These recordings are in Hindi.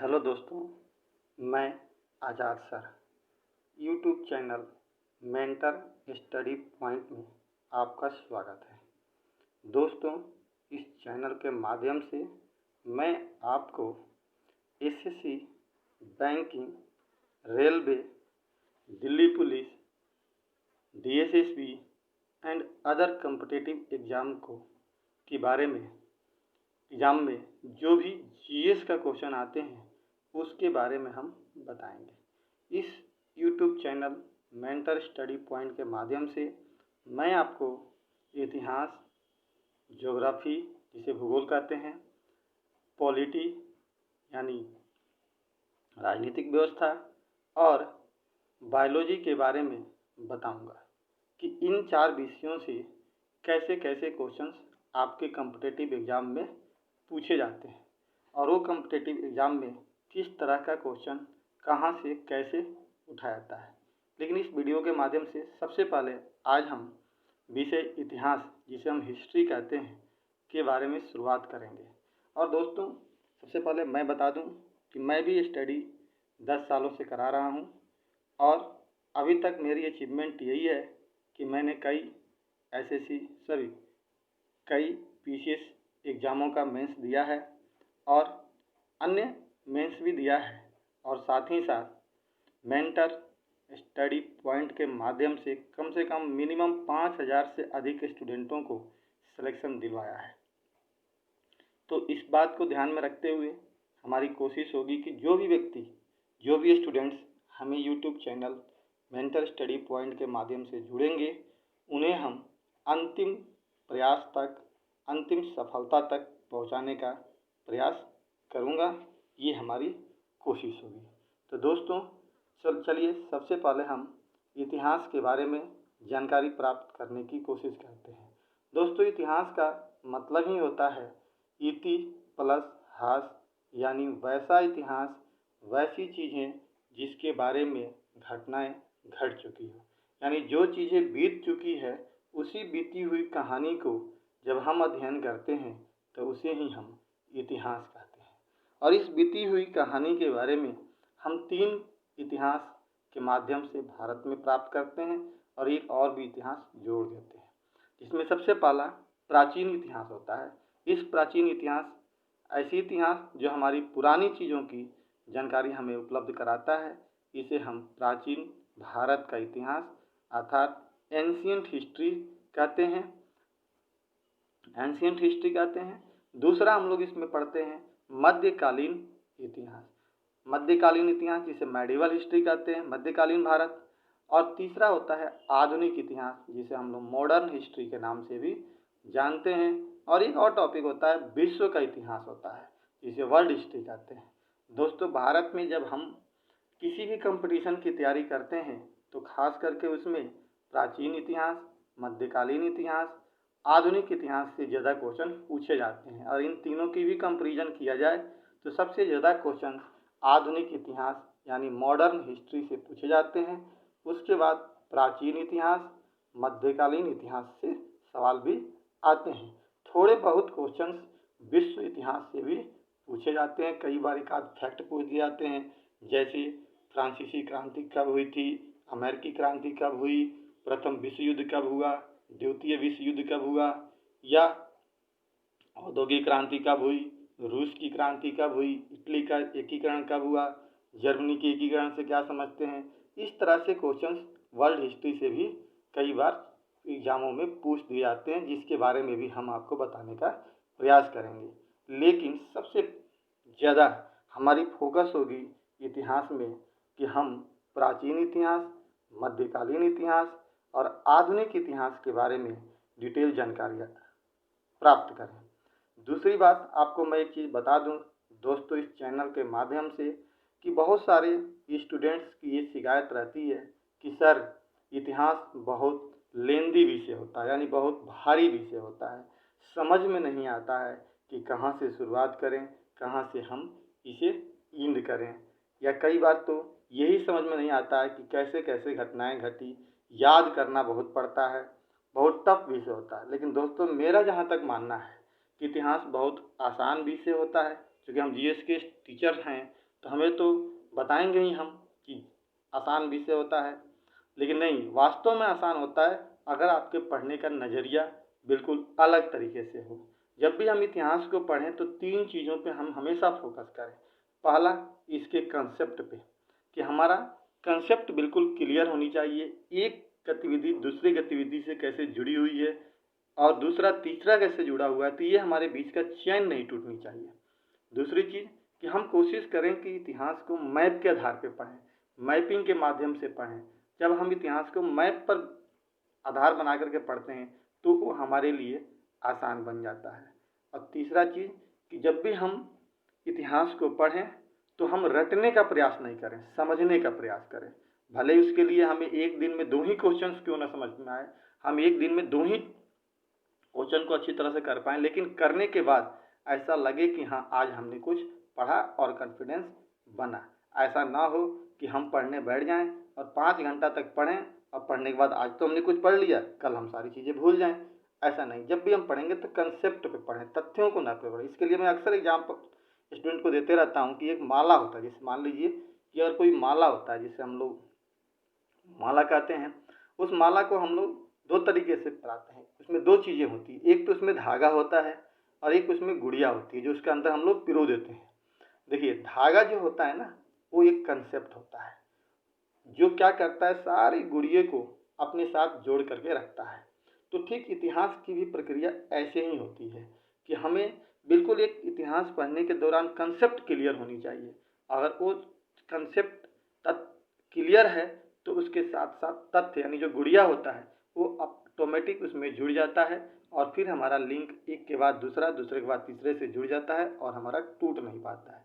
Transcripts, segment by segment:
हेलो दोस्तों, मैं Azad sir YouTube channel Mentor Study Point में आपका स्वागत है। दोस्तों, इस चैनल के माध्यम से मैं आपको SSC, banking, railway, Delhi police, DSSB and other competitive exam के बारे में एग्ज़ाम में जो भी जीएस का क्वेश्चन आते हैं उसके बारे में हम बताएंगे। इस YouTube channel Mentor Study point के माध्यम से मैं आपको इतिहास, ज्योग्राफी जिसे भूगोल कहते हैं, पॉलिटी यानी राजनीतिक व्यवस्था और बायोलॉजी के बारे में बताऊंगा कि इन 4 विषयों से कैसे कैसे क्वेश्चंस आपके कॉम्पिटिटिव एग्ज़ाम में पूछे जाते हैं और वो कॉम्पिटिटिव एग्ज़ाम में किस तरह का क्वेश्चन कहाँ से कैसे उठाया जाता है। लेकिन इस वीडियो के माध्यम से सबसे पहले आज हम विषय इतिहास, जिसे हम हिस्ट्री कहते हैं, के बारे में शुरुआत करेंगे। और दोस्तों, सबसे पहले मैं बता दूं कि मैं भी स्टडी 10 सालों से करा रहा हूं और अभी तक मेरी अचीवमेंट यही है कि मैंने कई पीसीएस एग्ज़ामों का मेंस दिया है और अन्य मेंस भी दिया है और साथ ही साथ मेंटर स्टडी पॉइंट के माध्यम से कम मिनिमम 5000 से अधिक स्टूडेंटों को सिलेक्शन दिलवाया है। तो इस बात को ध्यान में रखते हुए हमारी कोशिश होगी कि जो भी स्टूडेंट्स हमें YouTube channel Mentor Study point के माध्यम से जुड़ेंगे, उन्हें हम अंतिम प्रयास तक, अंतिम सफलता तक पहुंचाने का प्रयास करूंगा। ये हमारी कोशिश होगी। तो दोस्तों, चलिए सबसे पहले हम इतिहास के बारे में जानकारी प्राप्त करने की कोशिश करते हैं। दोस्तों, इतिहास का मतलब ही होता है इति प्लस हास, यानी वैसा इतिहास, वैसी चीज़ें जिसके बारे में घटनाएं घट चुकी हो, यानी जो चीज़ें बीत चुकी है उसी बीती हुई कहानी को जब हम अध्ययन करते हैं तो उसे ही हम इतिहास कहते हैं। और इस बीती हुई कहानी के बारे में हम 3 इतिहास के माध्यम से भारत में प्राप्त करते हैं और एक और भी इतिहास जोड़ देते हैं, जिसमें सबसे पहला प्राचीन इतिहास होता है। इस प्राचीन इतिहास ऐसी इतिहास जो हमारी पुरानी चीज़ों की जानकारी हमें उपलब्ध कराता है, इसे हम प्राचीन भारत का इतिहास अर्थात एंशिएंट हिस्ट्री कहते हैं। दूसरा हम लोग इसमें पढ़ते हैं मध्यकालीन इतिहास, जिसे मेडिवल हिस्ट्री कहते हैं, मध्यकालीन भारत। और तीसरा होता है आधुनिक इतिहास, जिसे हम लोग मॉडर्न हिस्ट्री के नाम से भी जानते हैं। और एक और टॉपिक होता है विश्व का इतिहास होता है, जिसे वर्ल्ड हिस्ट्री कहते हैं। दोस्तों, भारत में जब हम किसी भी कंपटीशन की तैयारी करते हैं तो खास करके उसमें प्राचीन इतिहास, मध्यकालीन इतिहास, आधुनिक इतिहास से ज़्यादा क्वेश्चन पूछे जाते हैं। और इन तीनों की भी कंपैरिजन किया जाए तो सबसे ज़्यादा क्वेश्चन आधुनिक इतिहास यानी मॉडर्न हिस्ट्री से पूछे जाते हैं। उसके बाद प्राचीन इतिहास, मध्यकालीन इतिहास से सवाल भी आते हैं। थोड़े बहुत क्वेश्चन विश्व इतिहास से भी पूछे जाते हैं। कई बार एक आध फैक्ट पूछ दिए जाते हैं, जैसे फ्रांसीसी क्रांति कब हुई थी, अमेरिकी क्रांति कब हुई, प्रथम विश्व युद्ध कब हुआ, द्वितीय विश्व युद्ध कब हुआ, या औद्योगिक क्रांति कब हुई, रूस की क्रांति कब हुई, इटली का एकीकरण कब हुआ, जर्मनी के एकीकरण से क्या समझते हैं। इस तरह से क्वेश्चंस वर्ल्ड हिस्ट्री से भी कई बार एग्जामों में पूछ दिए जाते हैं, जिसके बारे में भी हम आपको बताने का प्रयास करेंगे। लेकिन सबसे ज़्यादा हमारी फोकस होगी इतिहास में कि हम प्राचीन इतिहास, मध्यकालीन इतिहास और आधुनिक इतिहास के बारे में डिटेल जानकारियाँ प्राप्त करें। दूसरी बात आपको मैं एक चीज़ बता दूं दोस्तों, इस चैनल के माध्यम से कि बहुत सारे स्टूडेंट्स की ये शिकायत रहती है कि सर इतिहास बहुत लेंदी विषय होता है, यानी बहुत भारी विषय होता है, समझ में नहीं आता है कि कहाँ से शुरुआत करें, कहाँ से हम इसे एंड करें, या कई बार तो यही समझ में नहीं आता है कि कैसे कैसे घटनाएं घटी, याद करना बहुत पड़ता है, बहुत टफ विषय होता है। लेकिन दोस्तों, मेरा जहाँ तक मानना है कि इतिहास बहुत आसान विषय होता है, क्योंकि हम जीएस के टीचर हैं तो हमें तो बताएंगे ही हम कि आसान विषय होता है, लेकिन नहीं, वास्तव में आसान होता है अगर आपके पढ़ने का नज़रिया बिल्कुल अलग तरीके से हो। जब भी हम इतिहास को पढ़ें तो 3 चीज़ों पे हम हमेशा फोकस करें। पहला, इसके कंसेप्ट पे, कि हमारा कंसेप्ट बिल्कुल क्लियर होनी चाहिए, एक गतिविधि दूसरी गतिविधि से कैसे जुड़ी हुई है और दूसरा तीसरा कैसे जुड़ा हुआ है, तो ये हमारे बीच का चैन नहीं टूटनी चाहिए। दूसरी चीज़ कि हम कोशिश करें कि इतिहास को मैप के आधार पर पढ़ें, मैपिंग के माध्यम से पढ़ें। जब हम इतिहास को मैप पर आधार बना करके पढ़ते हैं तो वो हमारे लिए आसान बन जाता है। और तीसरा चीज़ कि जब भी हम इतिहास को पढ़ें तो हम रटने का प्रयास नहीं करें, समझने का प्रयास करें। भले ही उसके लिए हमें एक दिन में 2 ही क्वेश्चंस क्यों ना समझ में आए, हम एक दिन में 2 ही क्वेश्चन को अच्छी तरह से कर पाएँ, लेकिन करने के बाद ऐसा लगे कि हाँ, आज हमने कुछ पढ़ा और कॉन्फिडेंस बना। ऐसा ना हो कि हम पढ़ने बैठ जाएं और 5 घंटा तक पढ़ें और पढ़ने के बाद आज तो हमने कुछ पढ़ लिया, कल हम सारी चीज़ें भूल जाएं। ऐसा नहीं, जब भी हम पढ़ेंगे तो कंसेप्ट पे पढ़ें, तथ्यों को ना पे पढ़ें। इसके लिए मैं अक्सर एग्जाम्पल स्टूडेंट को देते रहता हूँ कि एक माला होता है, जैसे मान लीजिए कि अगर कोई माला होता है जिसे हम लोग माला कहते हैं, उस माला को हम लोग 2 तरीके से बनाते हैं। उसमें 2 चीज़ें होती हैं, एक तो उसमें धागा होता है और एक उसमें गुड़िया होती है जो उसके अंदर हम लोग पिरो देते हैं। देखिए, धागा जो होता है ना, वो एक कंसेप्ट होता है जो क्या करता है, सारी गुड़िया को अपने साथ जोड़ करके रखता है। तो ठीक इतिहास की भी प्रक्रिया ऐसे ही होती है कि हमें बिल्कुल एक इतिहास पढ़ने के दौरान कंसेप्ट क्लियर होनी चाहिए। अगर वो कंसेप्ट क्लियर है तो उसके साथ साथ तथ्य यानी जो गुड़िया होता है वो ऑटोमेटिक उसमें जुड़ जाता है और फिर हमारा लिंक एक के बाद दूसरा, दूसरे के बाद तीसरे से जुड़ जाता है और हमारा टूट नहीं पाता है।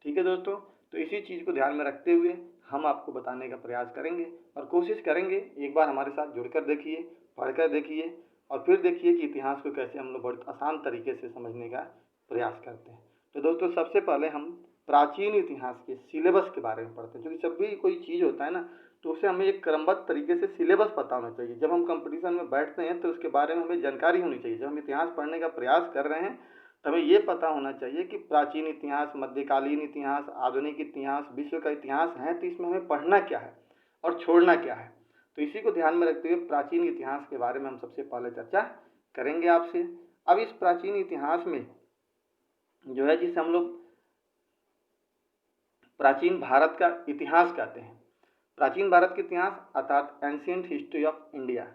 ठीक है दोस्तों, तो इसी चीज़ को ध्यान में रखते हुए हम आपको बताने का प्रयास करेंगे और कोशिश करेंगे एक बार हमारे साथ जुड़कर देखिए, पढ़कर देखिए और फिर देखिए कि इतिहास को कैसे हम लोग बहुत आसान तरीके से समझने का प्रयास करते हैं। तो दोस्तों, सबसे पहले हम प्राचीन इतिहास के सिलेबस के बारे में पढ़ते हैं, क्योंकि जब भी कोई चीज़ होता है ना तो उसे हमें एक क्रमबद्ध तरीके से सिलेबस पता होना चाहिए। जब हम कंपटीशन में बैठते हैं तो उसके बारे में हमें जानकारी होनी चाहिए। जब हम इतिहास पढ़ने का प्रयास कर रहे हैं तो हमें ये पता होना चाहिए कि प्राचीन इतिहास, मध्यकालीन इतिहास, आधुनिक इतिहास, विश्व का इतिहास है, तो इसमें हमें पढ़ना क्या है और छोड़ना क्या है। तो इसी को ध्यान में रखते हुए प्राचीन इतिहास के बारे में हम सबसे पहले चर्चा करेंगे आपसे। अब इस प्राचीन इतिहास में जो है जिसे हम लोग प्राचीन भारत का इतिहास कहते हैं, प्राचीन भारत का इतिहास अर्थात एंशिएंट हिस्ट्री ऑफ इंडिया।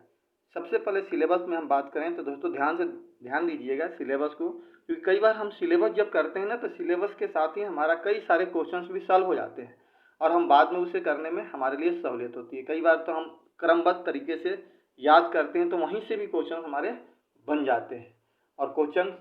सबसे पहले सिलेबस में हम बात करें तो दोस्तों ध्यान दीजिएगा सिलेबस को, क्योंकि कई बार हम सिलेबस जब करते हैं ना तो सिलेबस के साथ ही हमारा कई सारे क्वेश्चंस भी सॉल्व हो जाते हैं और हम बाद में उसे करने में हमारे लिए सहूलियत होती है। कई बार तो हम क्रमबद्ध तरीके से याद करते हैं तो वहीं से भी क्वेश्चन हमारे बन जाते हैं। और क्वेश्चन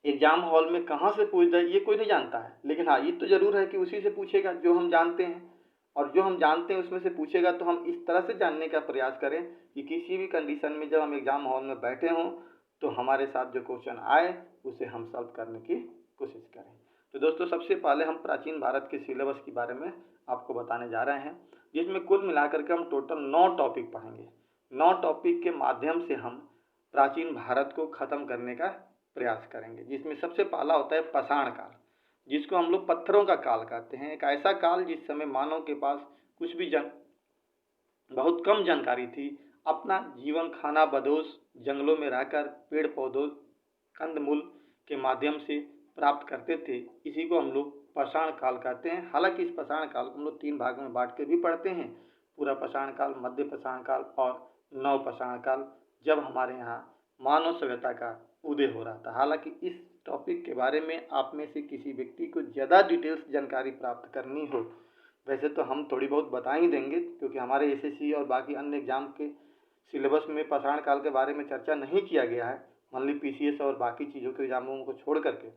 एग्जाम हॉल में कहाँ से पूछ जाए ये कोई नहीं जानता है, लेकिन हाँ, ये तो जरूर है कि उसी से पूछेगा जो हम जानते हैं, और जो हम जानते हैं उसमें से पूछेगा। तो हम इस तरह से जानने का प्रयास करें कि किसी भी कंडीशन में जब हम एग्जाम हॉल में बैठे हों तो हमारे साथ जो क्वेश्चन आए उसे हम सॉल्व करने की कोशिश करें। तो दोस्तों, सबसे पहले हम प्राचीन भारत के सिलेबस के बारे में आपको बताने जा रहे हैं, जिसमें कुल मिलाकर के हम टोटल 9 टॉपिक पढ़ेंगे। 9 टॉपिक के माध्यम से हम प्राचीन भारत को ख़त्म करने का प्रयास करेंगे, जिसमें सबसे पहला होता है पाषाण काल, जिसको हम लोग पत्थरों का काल कहते हैं। एक ऐसा काल जिस समय मानव के पास कुछ भी बहुत कम जानकारी थी, अपना जीवन खाना बदोश जंगलों में रहकर पेड़ पौधों कंदमूल के माध्यम से प्राप्त करते थे। इसी को हम लोग पाषाण काल कहते हैं। हालांकि इस पाषाण काल को हम लोग 3 भागों में बांट के भी पढ़ते हैं, पूरा पाषाण काल, मध्य पाषाण काल और नव पाषाण काल, जब हमारे यहाँ मानव सभ्यता का उदय हो रहा था। हालांकि इस टॉपिक के बारे में आप में से किसी व्यक्ति को ज़्यादा डिटेल्स जानकारी प्राप्त करनी हो, वैसे तो हम थोड़ी बहुत बता ही देंगे, क्योंकि हमारे एसएससी और बाकी अन्य एग्जाम के सिलेबस में पाषाण काल के बारे में चर्चा नहीं किया गया है, मान ली पीसीएस और बाकी चीज़ों के एग्जामों को छोड़ करके।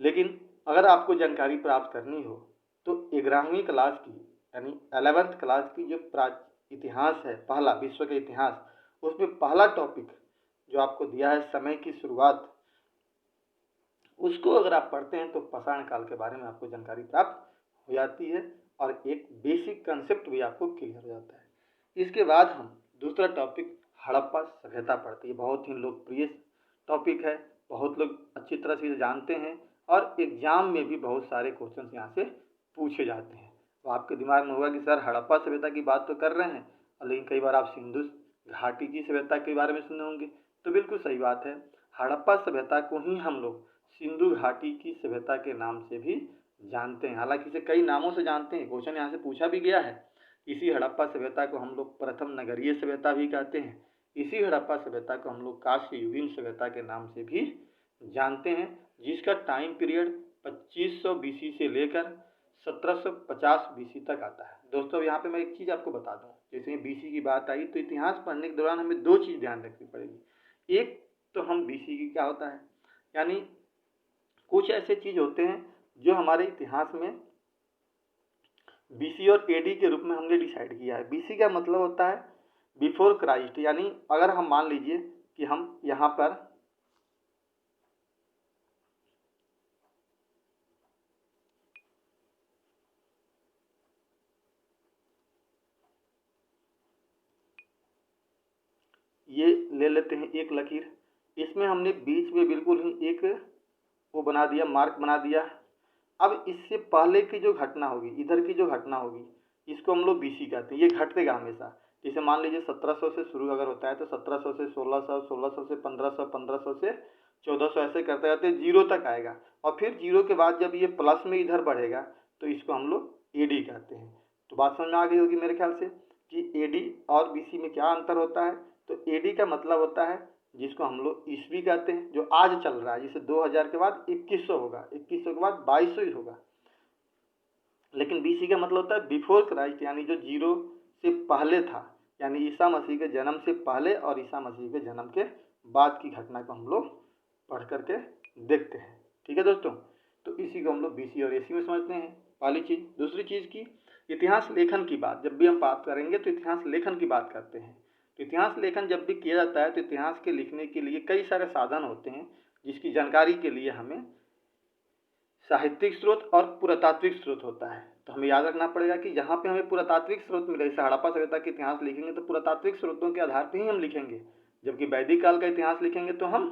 लेकिन अगर आपको जानकारी प्राप्त करनी हो तो 11वीं क्लास की यानी 11th क्लास की जो इतिहास है, पहला विश्व का इतिहास, उसमें पहला टॉपिक जो आपको दिया है समय की शुरुआत, उसको अगर आप पढ़ते हैं तो पाषाण काल के बारे में आपको जानकारी प्राप्त हो जाती है और एक बेसिक कंसेप्ट भी आपको क्लियर हो जाता है। इसके बाद हम दूसरा टॉपिक हड़प्पा सभ्यता पढ़ते हैं। बहुत ही लोकप्रिय टॉपिक है, बहुत लोग अच्छी तरह से जानते हैं और एग्जाम में भी बहुत सारे क्वेश्चन यहाँ से पूछे जाते हैं। तो आपके दिमाग में होगा कि सर हड़प्पा सभ्यता की बात तो कर रहे हैं, लेकिन कई बार आप सिंधु घाटी की सभ्यता के बारे में सुने होंगे। तो बिल्कुल सही बात है, हड़प्पा सभ्यता को ही हम लोग सिंधु घाटी की सभ्यता के नाम से भी जानते हैं। हालांकि इसे कई नामों से जानते हैं, क्वेश्चन यहाँ से पूछा भी गया है। इसी हड़प्पा सभ्यता को हम लोग प्रथम नगरीय सभ्यता भी कहते हैं। इसी हड़प्पा सभ्यता को हम लोग कांस्ययुगीन सभ्यता के नाम से भी जानते हैं, जिसका टाइम पीरियड 2500 BC से लेकर 1750 BC तक आता है। दोस्तों यहाँ पे मैं एक चीज़ आपको बता दूँ, जैसे BC की बात आई तो इतिहास पढ़ने के दौरान हमें दो चीज़ ध्यान रखनी पड़ेगी। एक तो हम BC की क्या होता है, यानी कुछ ऐसे चीज़ होते हैं जो हमारे इतिहास में BC और AD के रूप में हमने डिसाइड किया है। BC का मतलब होता है बिफोर क्राइस्ट, यानी अगर हम मान लीजिए कि हम यहाँ पर ये ले लेते हैं एक लकीर, इसमें हमने बीच में बिल्कुल ही एक वो बना दिया, मार्क बना दिया। अब इससे पहले की जो घटना होगी, इधर की जो घटना होगी, इसको हम लोग BC कहते हैं। ये घटतेगा हमेशा। जैसे मान लीजिए 1700 से शुरू अगर होता है तो 1700 से 1600, 1600 से 1500, 1500 से 1400, ऐसे करते करते 0 तक आएगा। और फिर 0 के बाद जब ये प्लस में इधर बढ़ेगा तो इसको हम लोग AD कहते हैं। तो बात समझ में आ गई होगी मेरे ख्याल से कि AD और BC में क्या अंतर होता है। तो AD का मतलब होता है जिसको हम लोग ईस्वी कहते हैं, जो आज चल रहा है। जैसे 2000 के बाद 2100 होगा, 2100 के बाद 2200 होगा। लेकिन BC का मतलब होता है बिफोर क्राइस्ट, यानी जो 0 से पहले था, यानी ईसा मसीह के जन्म से पहले और ईसा मसीह के जन्म के बाद की घटना को हम लोग पढ़ करके देखते हैं। ठीक है दोस्तों, तो इसी को हम लोग BC और AC में समझते हैं, पहली चीज़। दूसरी चीज़ की इतिहास लेखन की बात, जब भी हम बात करेंगे तो इतिहास लेखन की बात करते हैं। तो इतिहास लेखन जब भी किया जाता है तो इतिहास के लिखने के लिए कई सारे साधन होते हैं, जिसकी जानकारी के लिए हमें साहित्यिक स्रोत और पुरातात्विक स्रोत होता है। तो हमें याद रखना पड़ेगा कि जहाँ पे हमें पुरातात्विक स्रोत मिले, जैसे हड़प्पा सभ्यता के इतिहास लिखेंगे तो पुरातात्विक स्रोतों के आधार पर ही हम लिखेंगे, जबकि वैदिक काल का इतिहास लिखेंगे तो हम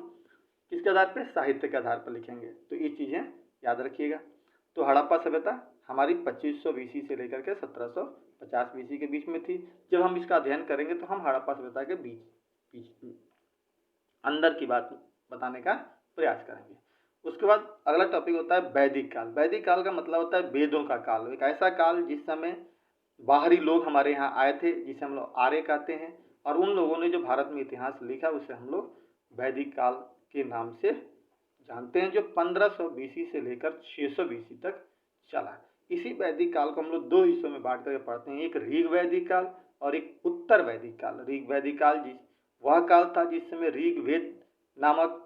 किसके आधार पर, साहित्य के आधार पर लिखेंगे। तो ये चीज़ें याद रखिएगा। तो हड़प्पा सभ्यता हमारी 2500 BC से लेकर के 1750 BC के बीच में थी। जब हम इसका अध्ययन करेंगे तो हम हड़प्पा सभ्यता के बीच अंदर की बात बताने का प्रयास करेंगे। उसके बाद अगला टॉपिक होता है वैदिक काल। वैदिक काल का मतलब होता है वेदों का काल, एक ऐसा काल जिस समय बाहरी लोग हमारे यहाँ आए थे, जिसे हम लोग आर्य कहते हैं, और उन लोगों ने जो भारत में इतिहास लिखा उसे हम लोग वैदिक काल के नाम से जानते हैं, जो 1500 BC से लेकर 600 BC तक चला। इसी वैदिक काल को हम लोग दो हिस्सों में बांट करके पढ़ते हैं, एक ऋग वैदिक काल और एक उत्तर वैदिक काल। ऋग वैदिक काल वह काल था जिस समय ऋग्वेद नामक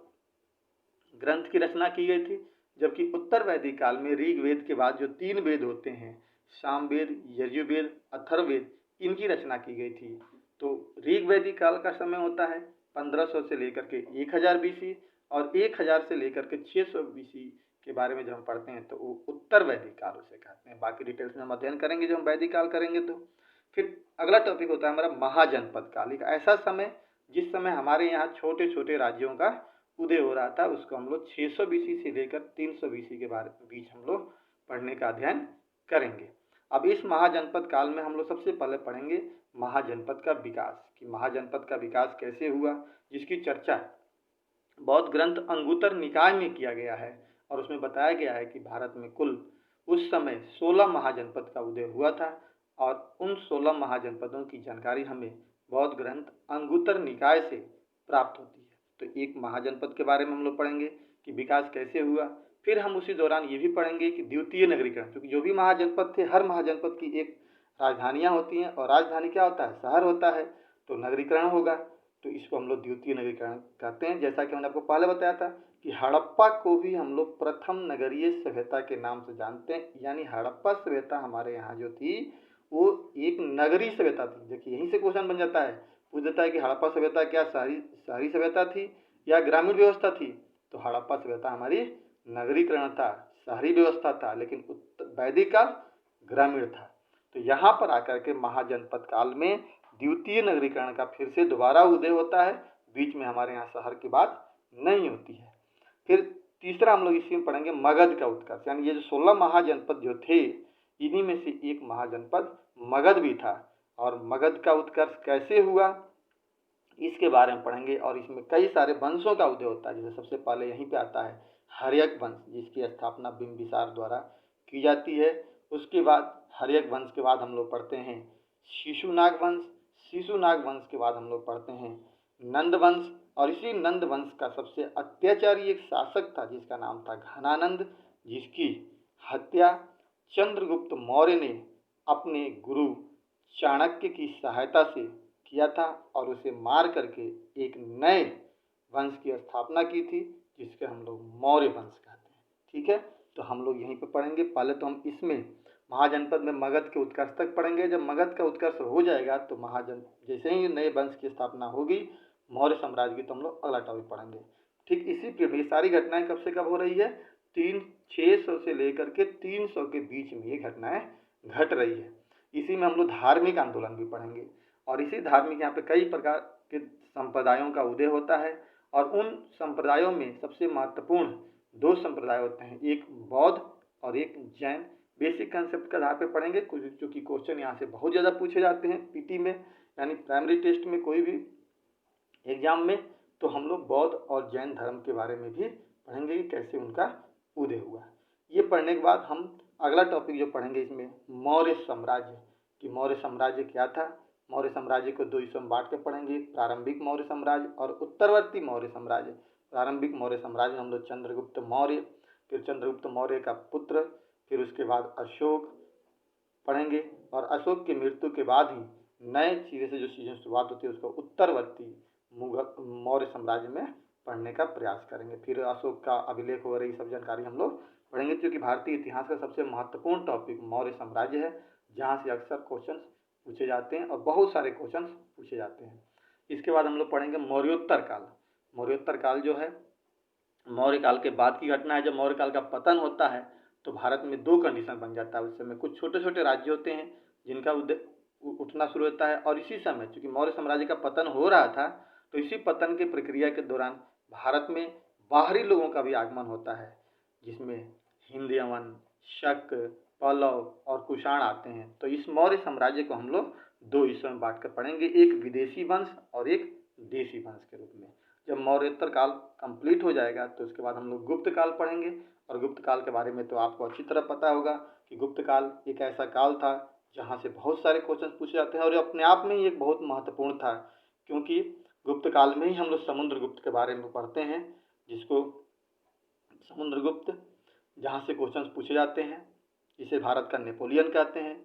ग्रंथ की रचना की गई थी, जबकि उत्तर वैदिक काल में ऋग्वेद के बाद जो 3 वेद होते हैं, सामवेद, यजुर्वेद, अथर्ववेद, इनकी रचना की गई थी। तो ऋग्वैदिक काल का समय होता है 1500 से लेकर के 1000 BC, और 1000 से लेकर के 600 BC के बारे में जब हम पढ़ते हैं तो वो उत्तर वैदिक काल उसे कहते हैं। बाकी डिटेल्स में हम अध्ययन करेंगे जब हम वैदिक काल करेंगे। तो फिर अगला टॉपिक होता है हमारा महाजनपद काल। एक ऐसा समय जिस समय हमारे यहाँ छोटे छोटे राज्यों का उदय हो रहा था, उसको हम लोग 600 BC से लेकर 300 BC के बीच हम लोग पढ़ने का अध्ययन करेंगे। अब इस महाजनपद काल में हम लोग सबसे पहले पढ़ेंगे महाजनपद का विकास, कि महाजनपद का विकास कैसे हुआ, जिसकी चर्चा बौद्ध ग्रंथ अंगुतर निकाय में किया गया है, और उसमें बताया गया है कि भारत में कुल उस समय 16 महाजनपद का उदय हुआ था, और उन 16 महाजनपदों की जानकारी हमें बौद्ध ग्रंथ अंगुतर निकाय से प्राप्त होती है। तो एक महाजनपद के बारे में हम लोग पढ़ेंगे कि विकास कैसे हुआ। फिर हम उसी दौरान ये भी पढ़ेंगे कि द्वितीय नगरीकरण, क्योंकि जो भी महाजनपद थे, हर महाजनपद की एक राजधानियाँ होती हैं, और राजधानी क्या होता है, शहर होता है, तो नगरीकरण होगा। तो इसको हम लोग द्वितीय नगरीकरण कहते हैं। जैसा कि मैंने आपको पहले बताया था कि हड़प्पा को भी हम लोग प्रथम नगरीय सभ्यता के नाम से जानते हैं, यानी हड़प्पा सभ्यता हमारे यहाँ जो थी वो एक नगरीय सभ्यता थी। देखिए यहीं से क्वेश्चन बन जाता है, पूछ देता है कि हड़प्पा सभ्यता क्या शहरी सभ्यता थी या ग्रामीण व्यवस्था थी। तो हड़प्पा सभ्यता हमारी नगरीकरण था, शहरी व्यवस्था था, लेकिन वैदिक काल ग्रामीण था। तो यहाँ पर आकर के महाजनपद काल में द्वितीय नगरीकरण का फिर से दोबारा उदय होता है, बीच में हमारे यहाँ शहर की बात नहीं होती है। फिर तीसरा हम लोग इसी में पढ़ेंगे मगध का उत्कर्ष, यानी ये जो 16 महाजनपद जो थे इन्हीं में से एक महाजनपद मगध भी था। और मगध का उत्कर्ष कैसे हुआ इसके बारे में पढ़ेंगे। और इसमें कई सारे वंशों का उदय होता है। जैसे सबसे पहले यहीं पे आता है हर्यक वंश, जिसकी स्थापना बिंबिसार द्वारा की जाती है। उसके बाद हर्यक वंश के बाद हम लोग पढ़ते हैं शिशुनाग वंश। शिशुनाग वंश के बाद हम लोग पढ़ते हैं नंद वंश। और इसी नंद वंश का सबसे अत्याचारी एक शासक था जिसका नाम था घनानंद, जिसकी हत्या चंद्रगुप्त मौर्य ने अपने गुरु चाणक्य की सहायता से किया था और उसे मार करके एक नए वंश की स्थापना की थी जिसके हम लोग मौर्य वंश कहते हैं। ठीक है, तो हम लोग यहीं पे पढ़ेंगे। पहले तो हम इसमें महाजनपद में मगध के उत्कर्ष तक पढ़ेंगे। जब मगध का उत्कर्ष हो जाएगा तो जैसे ही नए वंश की स्थापना होगी मौर्य साम्राज्य की, तो हम लोग अगला टॉपिक पढ़ेंगे। ठीक इसी पे ये सारी घटनाएं कब से कब हो रही है, 600 से लेकर के 300 के बीच में ये घटनाएं घट रही है। इसी में हम लोग धार्मिक आंदोलन भी पढ़ेंगे। और इसी धार्मिक यहाँ पे कई प्रकार के संप्रदायों का उदय होता है। और उन संप्रदायों में सबसे महत्वपूर्ण 2 संप्रदाय होते हैं, एक बौद्ध और एक जैन। बेसिक कंसेप्ट के आधार पे पढ़ेंगे क्योंकि क्वेश्चन यहाँ से बहुत ज़्यादा पूछे जाते हैं पीटी में, यानी प्राइमरी टेस्ट में, कोई भी एग्जाम में। तो हम लोग बौद्ध और जैन धर्म के बारे में भी पढ़ेंगे कि कैसे उनका उदय हुआ। ये पढ़ने के बाद हम अगला टॉपिक जो पढ़ेंगे इसमें मौर्य साम्राज्य, कि मौर्य साम्राज्य क्या था। मौर्य साम्राज्य को 2 हिस्सों में बांट के पढ़ेंगे, प्रारंभिक मौर्य साम्राज्य और उत्तरवर्ती मौर्य साम्राज्य। प्रारंभिक मौर्य साम्राज्य हम लोग चंद्रगुप्त मौर्य, फिर चंद्रगुप्त मौर्य का पुत्र, फिर उसके बाद अशोक पढ़ेंगे। और अशोक की मृत्यु के बाद ही नए सिरे से जो चीज़ें शुरुआत होती है उसको उत्तरवर्ती मौर्य साम्राज्य में पढ़ने का प्रयास करेंगे। फिर अशोक का अभिलेख वगैरह ये सब जानकारी हम लोग पढ़ेंगे, क्योंकि भारतीय इतिहास का सबसे महत्वपूर्ण टॉपिक मौर्य साम्राज्य है, जहाँ से अक्सर क्वेश्चन पूछे जाते हैं और बहुत सारे क्वेश्चन पूछे जाते हैं। इसके बाद हम लोग पढ़ेंगे मौर्योत्तर काल। मौर्योत्तर काल जो है मौर्य काल के बाद की घटना है। जब मौर्य काल का पतन होता है तो भारत में 2 कंडीशन बन जाता है। उस समय कुछ छोटे छोटे राज्य होते हैं जिनका उठना शुरू होता है। और इसी समय चूंकि मौर्य साम्राज्य का पतन हो रहा था तो इसी पतन की प्रक्रिया के दौरान भारत में बाहरी लोगों का भी आगमन होता है, जिसमें हिंदयवन, शक, पल्लव और कुषाण आते हैं। तो इस मौर्य साम्राज्य को हम लोग 2 हिस्सों में बांट कर पढ़ेंगे, एक विदेशी वंश और एक देशी वंश के रूप में। जब मौर्योत्तर काल कंप्लीट हो जाएगा तो उसके बाद हम लोग गुप्त काल पढ़ेंगे। और गुप्त काल के बारे में तो आपको अच्छी तरह पता होगा कि गुप्त काल एक ऐसा काल था जहाँ से बहुत सारे क्वेश्चन पूछे जाते हैं। और ये अपने आप में ही एक बहुत महत्वपूर्ण था, क्योंकि गुप्त काल में ही हम लोग समुद्रगुप्त के बारे में पढ़ते हैं, जिसको समुद्रगुप्त जहाँ से क्वेश्चन पूछे जाते हैं, जिसे भारत का नेपोलियन कहते हैं।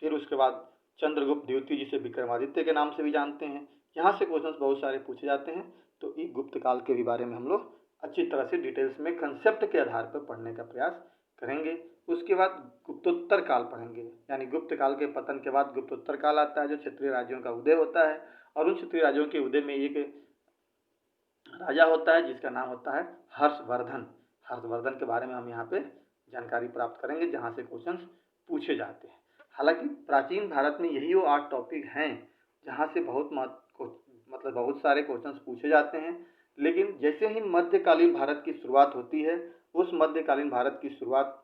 फिर उसके बाद चंद्रगुप्त द्वितीय, जिसे विक्रमादित्य के नाम से भी जानते हैं, यहाँ से क्वेश्चन बहुत सारे पूछे जाते हैं। तो इस गुप्त काल के भी बारे में हम लोग अच्छी तरह से डिटेल्स में कंसेप्ट के आधार पर पढ़ने का प्रयास करेंगे। उसके बाद गुप्तोत्तर काल पढ़ेंगे, यानी गुप्त काल के पतन के बाद गुप्तोत्तर काल आता है, जो क्षेत्रीय राज्यों का उदय होता है। और उन क्षेत्रीय राज्यों के उदय में एक राजा होता है जिसका नाम होता है हर्षवर्धन। हर्षवर्धन के बारे में हम यहाँ पे जानकारी प्राप्त करेंगे, जहाँ से क्वेश्चन पूछे जाते हैं। हालांकि प्राचीन भारत में यही वो 8 टॉपिक हैं जहाँ से बहुत सारे क्वेश्चन पूछे जाते हैं। लेकिन जैसे ही मध्यकालीन भारत की शुरुआत होती है, उस मध्यकालीन भारत की शुरुआत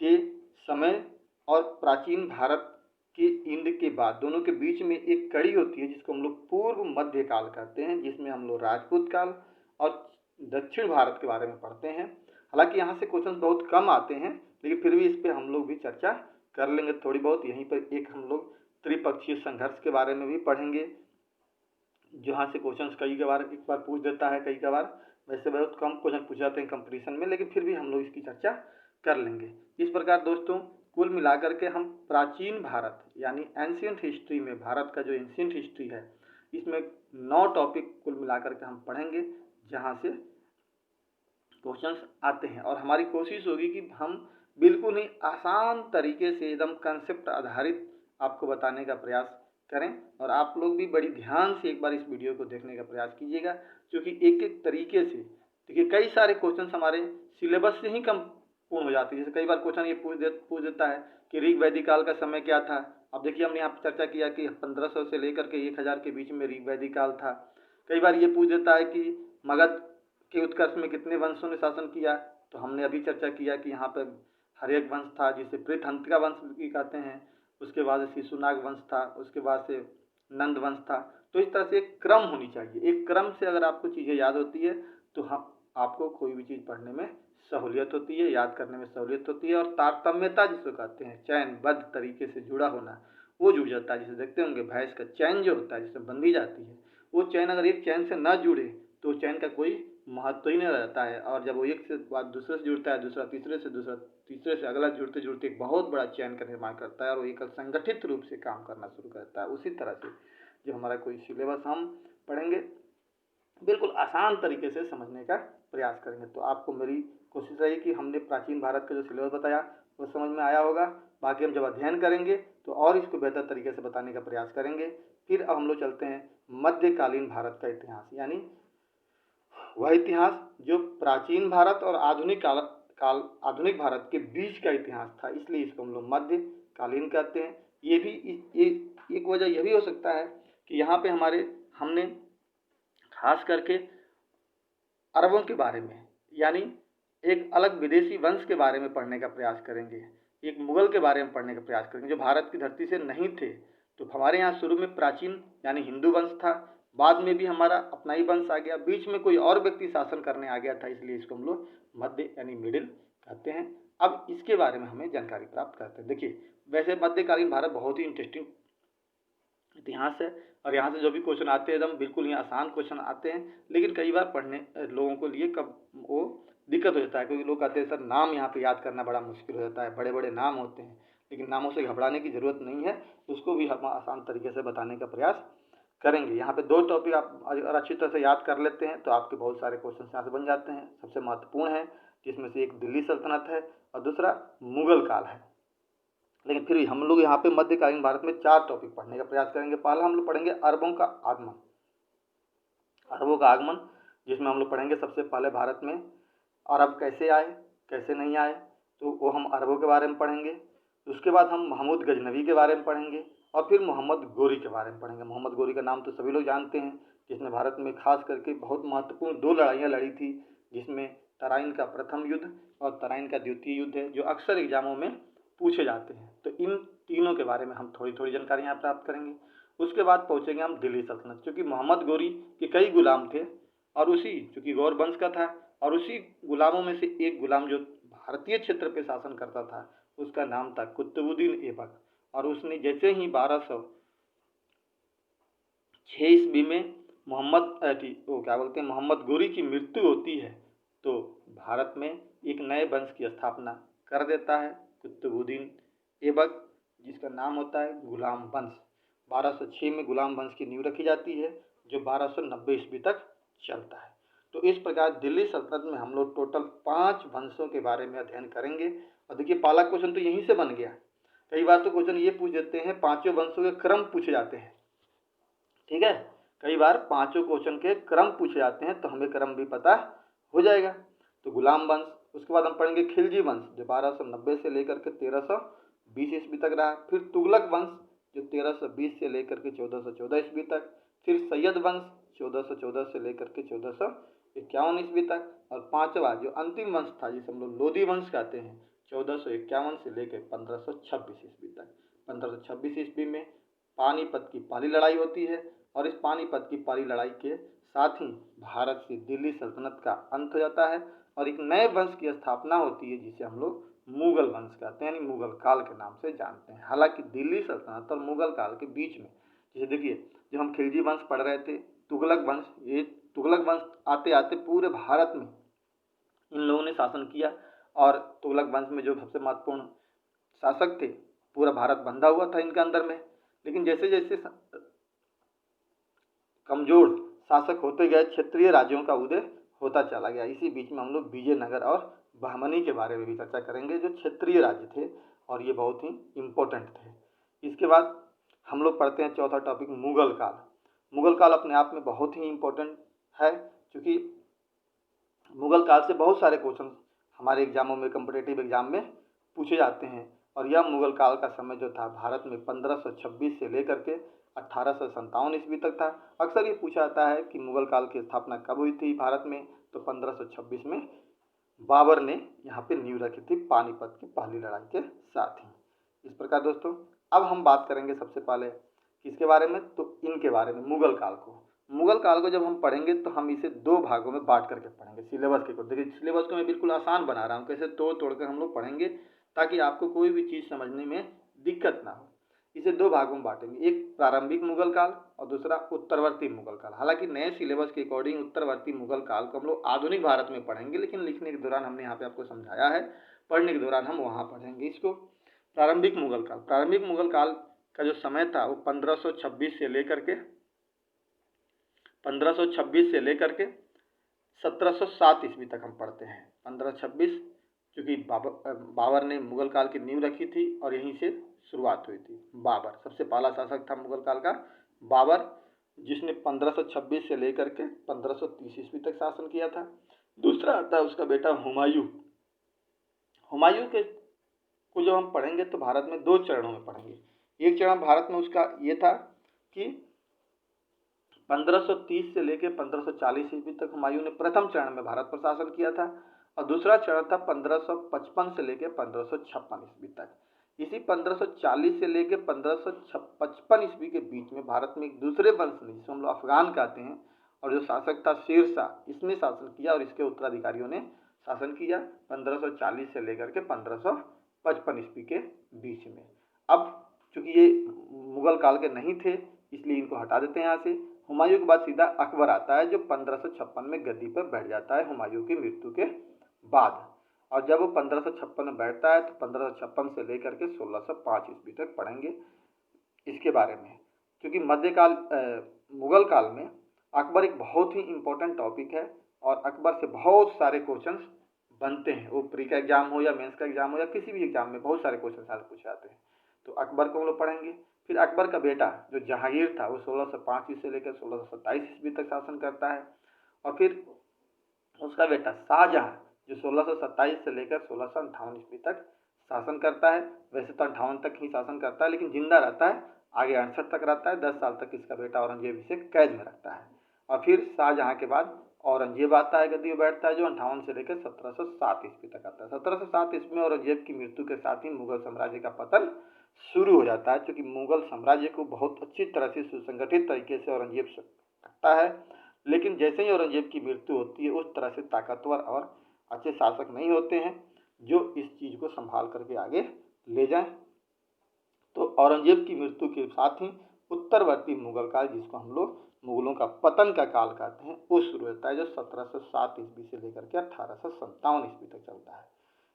के समय और प्राचीन भारत के इंड के बाद दोनों के बीच में एक कड़ी होती है जिसको हम लोग पूर्व मध्य काल कहते हैं, जिसमें हम लोग राजपूत काल और दक्षिण भारत के बारे में पढ़ते हैं। हालांकि यहाँ से क्वेश्चन बहुत कम आते हैं, लेकिन फिर भी इस पर हम लोग भी चर्चा कर लेंगे थोड़ी बहुत। यहीं पर एक हम लोग त्रिपक्षीय संघर्ष के बारे में भी पढ़ेंगे, जहाँ से क्वेश्चन कई बार एक बार पूछ देता है, कई बार वैसे बहुत कम क्वेश्चन पूछ जाते हैं कंपटीशन में, लेकिन फिर भी हम लोग इसकी चर्चा कर लेंगे। इस प्रकार दोस्तों कुल मिलाकर के हम प्राचीन भारत यानी एंशियंट हिस्ट्री में, भारत का जो एंशियंट हिस्ट्री है, इसमें 9 टॉपिक कुल मिलाकर के हम पढ़ेंगे जहाँ से क्वेश्चंस आते हैं। और हमारी कोशिश होगी कि हम बिल्कुल ही आसान तरीके से एकदम कंसेप्ट आधारित आपको बताने का प्रयास करें। और आप लोग भी बड़ी ध्यान से एक बार इस वीडियो को देखने का प्रयास कीजिएगा, क्योंकि एक एक तरीके से देखिए कई सारे क्वेश्चन हमारे सिलेबस से ही कम पूर्ण हो जाती है। जैसे कई बार क्वेश्चन ये पूछ देता है कि ऋग वैदिक काल का समय क्या था। अब देखिए हमने यहाँ पर चर्चा किया कि 1500 से लेकर के 1000 के बीच में ऋग वैदिक काल था। कई बार ये पूछ देता है कि मगध के उत्कर्ष में कितने वंशों ने शासन किया, तो हमने अभी चर्चा किया कि यहाँ पर हर्यक वंश था जिसे पृथहंतिका वंश भी कहते हैं, उसके बाद से शिशुनाग वंश था, उसके बाद से नंद वंश था। तो इस तरह से एक क्रम होनी चाहिए, एक क्रम से अगर आपको चीज़ें याद होती है तो हम आपको कोई भी चीज़ पढ़ने में सहूलियत होती है, याद करने में सहूलियत होती है। और तारतम्यता जिसको कहते हैं, चैनबद्ध तरीके से जुड़ा होना, वो जुड़ जाता है। जिसे देखते होंगे भैंस का चैन जो होता है जिसमें बंधी जाती है, वो चैन अगर एक चैन से न जुड़े तो चैन का कोई महत्व ही नहीं रहता है। और जब वो एक से बाद दूसरे से जुड़ता है, दूसरा तीसरे से, दूसरा तीसरे से, अगला जुड़ते जुड़ते एक बहुत बड़ा चैन का निर्माण करता है और वो एक संगठित रूप से काम करना शुरू करता है। उसी तरह से जो हमारा कोई सिलेबस हम पढ़ेंगे बिल्कुल आसान तरीके से समझने का प्रयास करेंगे। तो आपको मेरी कोशिश रही कि हमने प्राचीन भारत का जो सिलेबस बताया वो समझ में आया होगा। बाकी हम जब अध्ययन करेंगे तो और इसको बेहतर तरीके से बताने का प्रयास करेंगे। फिर अब हम लोग चलते हैं मध्यकालीन भारत का इतिहास, यानी वह इतिहास जो प्राचीन भारत और आधुनिक भारत के बीच का इतिहास था, इसलिए इसको हम लोग मध्यकालीन कहते हैं। ये भी एक वजह यह भी हो सकता है कि यहाँ पे हमने खास करके अरबों के बारे में, यानी एक अलग विदेशी वंश के बारे में पढ़ने का प्रयास करेंगे, एक मुगल के बारे में पढ़ने का प्रयास करेंगे जो भारत की धरती से नहीं थे। तो हमारे यहाँ शुरू में प्राचीन यानी हिंदू वंश था, बाद में भी हमारा अपना ही वंश आ गया, बीच में कोई और व्यक्ति शासन करने आ गया था, इसलिए इसको हम लोग मध्य यानी मिडिल कहते हैं। अब इसके बारे में हमें जानकारी प्राप्त करते हैं। देखिए, वैसे मध्यकालीन भारत बहुत ही इंटरेस्टिंग इतिहास है और यहाँ से जो भी क्वेश्चन आते हैं एकदम बिल्कुल ही आसान क्वेश्चन आते हैं, लेकिन कई बार पढ़ने लोगों को लिए कब वो दिक्कत हो जाता है, क्योंकि लोग कहते हैं सर नाम यहाँ पे याद करना बड़ा मुश्किल हो जाता है, बड़े बड़े नाम होते हैं। लेकिन नामों से घबराने की ज़रूरत नहीं है, उसको भी हम आसान तरीके से बताने का प्रयास करेंगे। यहाँ पे 2 टॉपिक आप अगर अच्छी तरह से याद कर लेते हैं तो आपके बहुत सारे क्वेश्चन यहाँ से बन जाते हैं। सबसे महत्वपूर्ण है जिसमें से एक दिल्ली सल्तनत है और दूसरा मुगल काल है। लेकिन फिर भी हम लोग यहाँ पे मध्यकालीन भारत में 4 टॉपिक पढ़ने का प्रयास करेंगे। पहला हम लोग पढ़ेंगे अरबों का आगमन, अरबों का आगमन, जिसमें हम लोग पढ़ेंगे सबसे पहले भारत में अरब कैसे आए, कैसे नहीं आए, तो वो हम अरबों के बारे में पढ़ेंगे। उसके बाद हम महमूद गजनवी के बारे में पढ़ेंगे और फिर मोहम्मद गोरी के बारे में पढ़ेंगे। मोहम्मद गोरी का नाम तो सभी लोग जानते हैं, जिसने भारत में खास करके बहुत महत्वपूर्ण 2 लड़ाइयाँ लड़ी थी, जिसमें तराइन का प्रथम युद्ध और तराइन का द्वितीय युद्ध है, जो अक्सर एग्जामों में पूछे जाते हैं। तो इन तीनों के बारे में हम थोड़ी थोड़ी जानकारी यहाँ प्राप्त करेंगे। उसके बाद पहुँचेंगे हम दिल्ली सल्तनत, क्योंकि मोहम्मद गोरी के कई गुलाम थे और उसी चूँकि गौर वंश का था और उसी गुलामों में से एक गुलाम जो भारतीय क्षेत्र पे शासन करता था उसका नाम था कुतुबुद्दीन ऐबक। और उसने जैसे ही 1206 ईस्वी में मोहम्मद गोरी की मृत्यु होती है, तो भारत में एक नए वंश की स्थापना कर देता है कुतुबुद्दीन ऐबक, जिसका नाम होता है गुलाम वंश। 1206 में गुलाम वंश की नींव रखी जाती है जो 1290 ईस्वी तक चलता है। तो इस प्रकार दिल्ली सल्तनत में हम लोग टोटल 5 वंशों के बारे में अध्ययन करेंगे। और देखिए, पहला क्वेश्चन तो यहीं से बन गया। कई बार तो क्वेश्चन ये पूछ देते हैं, 5 वंशों के क्रम पूछे जाते हैं, ठीक है, कई बार 5 क्वेश्चन के क्रम पूछे जाते हैं, तो हमें क्रम भी पता हो जाएगा। तो गुलाम वंश, उसके बाद हम पढ़ेंगे खिलजी वंश जो 1290 से लेकर के 1320 ईस्वी तक रहा। फिर तुगलक वंश जो 1320 से लेकर के 1414 ईस्वी तक। फिर सैयद वंश 1414 से लेकर के 1451 ईस्वी तक। और 5वां जो अंतिम वंश था जिसे हम लोग लोधी वंश कहते हैं, 1451 से लेकर 1526 ईस्वी तक। 1526 ईस्वी में पानीपत की पहली लड़ाई होती है और इस पानीपत की पहली लड़ाई के साथ ही भारत से दिल्ली सल्तनत का अंत हो जाता है और एक नए वंश की स्थापना होती है जिसे हम लोग मुगल वंश कहते हैं, यानी मुगल काल के नाम से जानते हैं। हालांकि दिल्ली सल्तनत और मुगल काल के बीच में, जैसे देखिए, जब हम खिलजी वंश पढ़ रहे थे, तुगलक वंश, ये तुगलक वंश आते आते पूरे भारत में इन लोगों ने शासन किया और तुगलक वंश में जो सबसे महत्वपूर्ण शासक थे, पूरा भारत बंधा हुआ था इनके अंदर में। लेकिन जैसे जैसे कमजोर शासक होते गए, क्षेत्रीय राज्यों का उदय होता चला गया। इसी बीच में हम लोग विजयनगर और बहमनी के बारे में भी चर्चा करेंगे, जो क्षेत्रीय राज्य थे और ये बहुत ही इम्पोर्टेंट थे। इसके बाद हम लोग पढ़ते हैं चौथा टॉपिक मुगल काल। मुगल काल अपने आप में बहुत ही इम्पोर्टेंट है, क्योंकि मुगल काल से बहुत सारे क्वेश्चन हमारे एग्जामों में, कम्पिटेटिव एग्जाम में पूछे जाते हैं। और यह मुगल काल का समय जो था भारत में 1526 से लेकर के 1857 ईस्वी तक था। अक्सर ये पूछा जाता है कि मुगल काल की स्थापना कब हुई थी भारत में, तो 1526 में बाबर ने यहाँ पे नींव रखी थी पानीपत की पहली लड़ाई के साथ ही। इस प्रकार दोस्तों अब हम बात करेंगे सबसे पहले किसके बारे में, तो इनके बारे में, मुगल काल को। मुगल काल को जब हम पढ़ेंगे तो हम इसे दो भागों में बांट करके पढ़ेंगे सिलेबस के को। देखिए सिलेबस को मैं बिल्कुल आसान बना रहा हूँ, कैसे तोड़ तोड़ कर हम लोग पढ़ेंगे ताकि आपको कोई भी चीज़ समझने में दिक्कत ना हो। इसे दो भागों में बांटेंगे, एक प्रारंभिक मुगल काल और दूसरा उत्तरवर्ती मुगल काल। हालांकि नए सिलेबस के अकॉर्डिंग उत्तरवर्ती मुगल काल को हम लोग आधुनिक भारत में पढ़ेंगे, लेकिन लिखने के दौरान हमने यहाँ पे आपको समझाया है, पढ़ने के दौरान हम वहाँ पढ़ेंगे इसको। प्रारंभिक मुगल काल, प्रारंभिक मुगल काल का जो समय था वो 1526 से लेकर के 1707 ईस्वी तक हम पढ़ते हैं। 1526 क्योंकि बाबर ने मुगल काल की नींव रखी थी और यहीं से शुरुआत हुई थी। बाबर सबसे पहला शासक था मुगल काल का, बाबर, जिसने 1526 से लेकर के 1530 ईस्वी तक शासन किया था। दूसरा आता है उसका बेटा हुमायूं। हुमायूं के को जब हम पढ़ेंगे तो भारत में दो चरणों में पढ़ेंगे। एक चरण भारत में उसका ये था कि 1530 से लेकर 1540 ईस्वी तक हुमायूं ने प्रथम चरण में भारत पर शासन किया था, और दूसरा चरण था 1555 से लेकर 1556 ईस्वी तक। इसी 1540 से लेकर 1555 ईस्वी के बीच में भारत में एक दूसरे वंश ने, जिसे हम लोग अफगान कहते हैं, और जो शासक था शेर शाह, इसने शासन किया और इसके उत्तराधिकारियों ने शासन किया 1540 से लेकर के 1555 ईस्वी के बीच में। अब चूंकि ये मुगल काल के नहीं थे इसलिए इनको हटा देते हैं यहाँ से। हुमायूं के बाद सीधा अकबर आता है जो 1556 में गद्दी पर बैठ जाता है हुमायूं की मृत्यु के बाद। और जब वो 1556 में बैठता है तो 1556 से लेकर के 1605 ईस्वी तक पढ़ेंगे इसके बारे में, क्योंकि मध्यकाल मुगल काल में अकबर एक बहुत ही इम्पोर्टेंट टॉपिक है और अकबर से बहुत सारे क्वेश्चंस बनते हैं। वो प्री का एग्जाम हो या मेंस का एग्जाम हो या किसी भी एग्जाम में बहुत सारे क्वेश्चन पूछे जाते हैं। तो अकबर को हम लोग पढ़ेंगे। फिर अकबर का बेटा जो जहांगीर था वो 1605 से लेकर 1627 ईस्वी तक शासन करता है, और फिर उसका बेटा शाहजहां जो 1627 से लेकर 1658 ईस्वी तक शासन करता है। वैसे तो 58 तक ही शासन करता है लेकिन जिंदा रहता है, आगे 68 तक रहता है। 10 साल तक इसका बेटा औरंगजेब इसे कैद में रखता है। और फिर शाहजहां के बाद औरंगजेब आता है, गद्दी में बैठता है, जो 58 से लेकर 1707 ईस्वी तक आता है। 1707 ईस्वी में औरंगजेब की मृत्यु के साथ ही मुगल साम्राज्य का पतन शुरू हो जाता है, क्योंकि मुगल साम्राज्य को बहुत अच्छी तरह से सुसंगठित तरीके से औरंगजेब रखता है। लेकिन जैसे ही औरंगजेब की मृत्यु होती है उस तरह से ताकतवर और अच्छे शासक नहीं होते हैं जो इस चीज़ को संभाल करके आगे ले जाएं। तो औरंगजेब की मृत्यु के साथ ही उत्तरवर्ती मुगल काल, जिसको हम लोग मुगलों का पतन का काल कहते हैं, वो शुरू होता है, जो 1707 ईस्वी से लेकर के 1857 ईस्वी तक चलता है।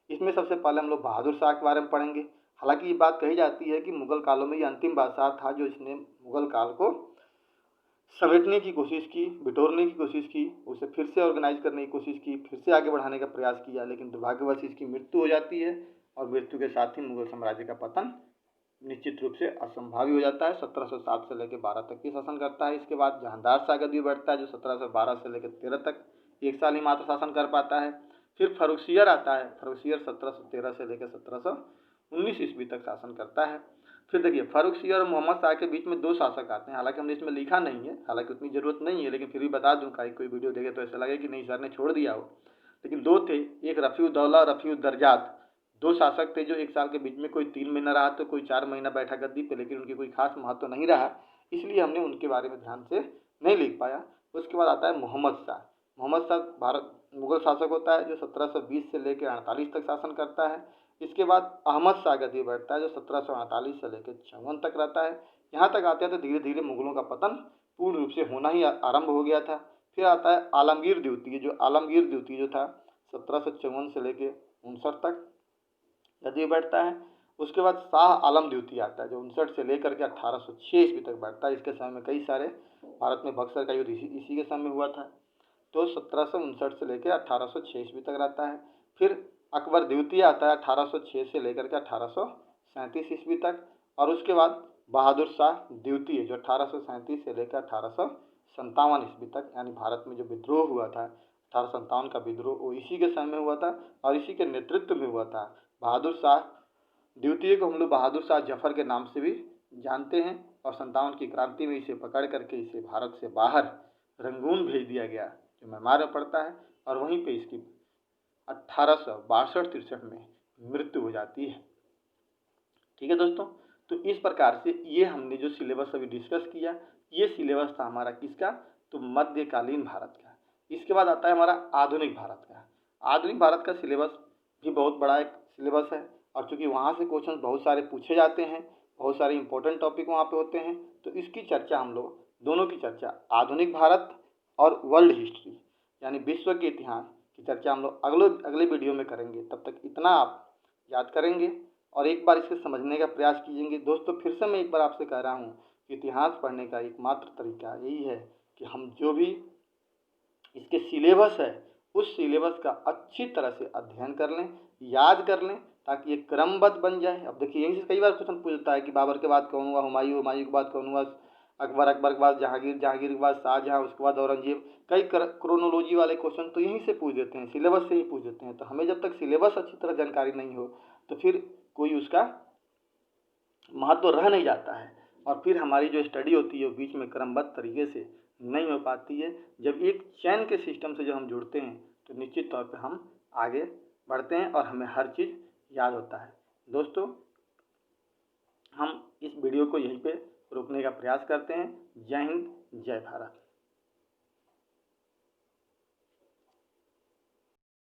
इसमें सबसे पहले हम लोग बहादुर शाह के बारे में पढ़ेंगे। हालांकि ये बात कही जाती है कि मुगल कालों में ये अंतिम बादशाह था जो इसने मुगल काल को समेटने की कोशिश की, बिटोरने की कोशिश की, उसे फिर से ऑर्गेनाइज करने की कोशिश की, फिर से आगे बढ़ाने का प्रयास किया, लेकिन दुर्भाग्यवश इसकी मृत्यु हो जाती है और मृत्यु के साथ ही मुगल साम्राज्य का पतन निश्चित रूप से असंभावी हो जाता है। 1707 से लेकर 12 तक की शासन करता है। इसके बाद जहांदार शाह गद्दी बैठता है जो 1712 से लेकर 13 तक 1 साल ही मात्र शासन कर पाता है। फिर फर्रुखसियर आता है, फर्रुखसियर 1713 से लेकर 1719 ईस्वी तक शासन करता है। फिर देखिए फर्रुखसियर और मोहम्मद शाह के बीच में दो शासक आते हैं। हालांकि हमने इसमें लिखा नहीं है, हालांकि उतनी जरूरत नहीं है, लेकिन फिर भी बता दूं, कोई वीडियो देखे तो ऐसा लगे कि नहीं सर ने छोड़ दिया हो, लेकिन दो थे, एक रफ़ीउद्दौला, रफ़ीउद्दर्जात, दो शासक थे जो 1 साल के बीच में कोई 3 महीना रहा तो कोई 4 महीना बैठा गद्दी पे, लेकिन उनकी कोई खास महत्व नहीं रहा, इसलिए हमने उनके बारे में ध्यान से नहीं लिख पाया। उसके बाद आता है मोहम्मद शाह। मोहम्मद शाह भारत मुगल शासक होता है जो 1720 से लेकर 48 तक शासन करता है। इसके बाद अहमद शाह गद्दी बैठता है जो 1748 से लेकर 54 तक रहता है। यहाँ तक आते हैं तो धीरे धीरे मुगलों का पतन पूर्ण रूप से होना ही आरंभ हो गया था। फिर आता है आलमगीर द्वितीय, जो आलमगीर द्वितीय जो था 1754 से लेकर 59 तक गद्दी बैठता है। उसके बाद शाह आलम द्वितीय आता है जो 59 से लेकर के 1806 ईस्वी तक बैठता है। इसके समय में कई सारे भारत में बक्सर का युद्ध इसी के समय में हुआ था। तो 1759 से लेकर 1806 ईस्वी तक रहता है। फिर अकबर द्वितीय आता है 1806 से लेकर के 1837 ईस्वी तक। और उसके बाद बहादुर शाह द्वितीय जो 1837 से लेकर 1857 ईस्वी तक, यानी भारत में जो विद्रोह हुआ था 1857 का विद्रोह, वो इसी के समय में हुआ था और इसी के नेतृत्व में हुआ था। बहादुर शाह द्वितीय को हम लोग बहादुर शाह जफर के नाम से भी जानते हैं, और 57 की क्रांति में इसे पकड़ करके इसे भारत से बाहर रंगून भेज दिया गया, जो म्यांमार में पड़ता है। और वहीं पे इसकी 1862-63 में मृत्यु हो जाती है। ठीक है दोस्तों, तो इस प्रकार से ये हमने जो सिलेबस अभी डिस्कस किया, ये सिलेबस था हमारा किसका, तो मध्यकालीन भारत का। इसके बाद आता है हमारा आधुनिक भारत का। आधुनिक भारत का सिलेबस भी बहुत बड़ा एक सिलेबस है, और चूंकि वहाँ से क्वेश्चन बहुत सारे पूछे जाते हैं, बहुत सारे इंपॉर्टेंट टॉपिक वहाँ पे होते हैं, तो इसकी चर्चा हम लोग दोनों की चर्चा, आधुनिक भारत और वर्ल्ड हिस्ट्री यानी विश्व के इतिहास की चर्चा हम लोग अगले वीडियो में करेंगे। तब तक इतना आप याद करेंगे और एक बार इसे समझने का प्रयास कीजिए। दोस्तों फिर से मैं एक बार आपसे कह रहा हूँ कि इतिहास पढ़ने का एकमात्र तरीका यही है कि हम जो भी इसके सिलेबस है उस सिलेबस का अच्छी तरह से अध्ययन कर लें, याद कर लें, ताकि ये क्रमबद्ध बन जाए। अब देखिए यहीं से कई बार क्वेश्चन पूछता है कि बाबर के बाद कौन हुआ, हुमायूं, हुमायूं के बाद कौन हुआ अकबर, अकबर के बाद जहांगीर, जहांगीर के बाद शाहजहां, उसके बाद औरंगजेब। कई क्रोनोलॉजी वाले क्वेश्चन तो यहीं से पूछ देते हैं, सिलेबस से ही पूछ देते हैं। तो हमें जब तक सिलेबस अच्छी तरह जानकारी नहीं हो तो फिर कोई उसका महत्व रह नहीं जाता है, और फिर हमारी जो स्टडी होती है वो बीच में क्रमबद्ध तरीके से नहीं हो पाती है। जब एक चैन के सिस्टम से जब हम जुड़ते हैं तो निश्चित तौर पे हम आगे बढ़ते हैं और हमें हर चीज़ याद होता है। दोस्तों हम इस वीडियो को यहीं पे रोकने का प्रयास करते हैं। जय हिंद, जय भारत।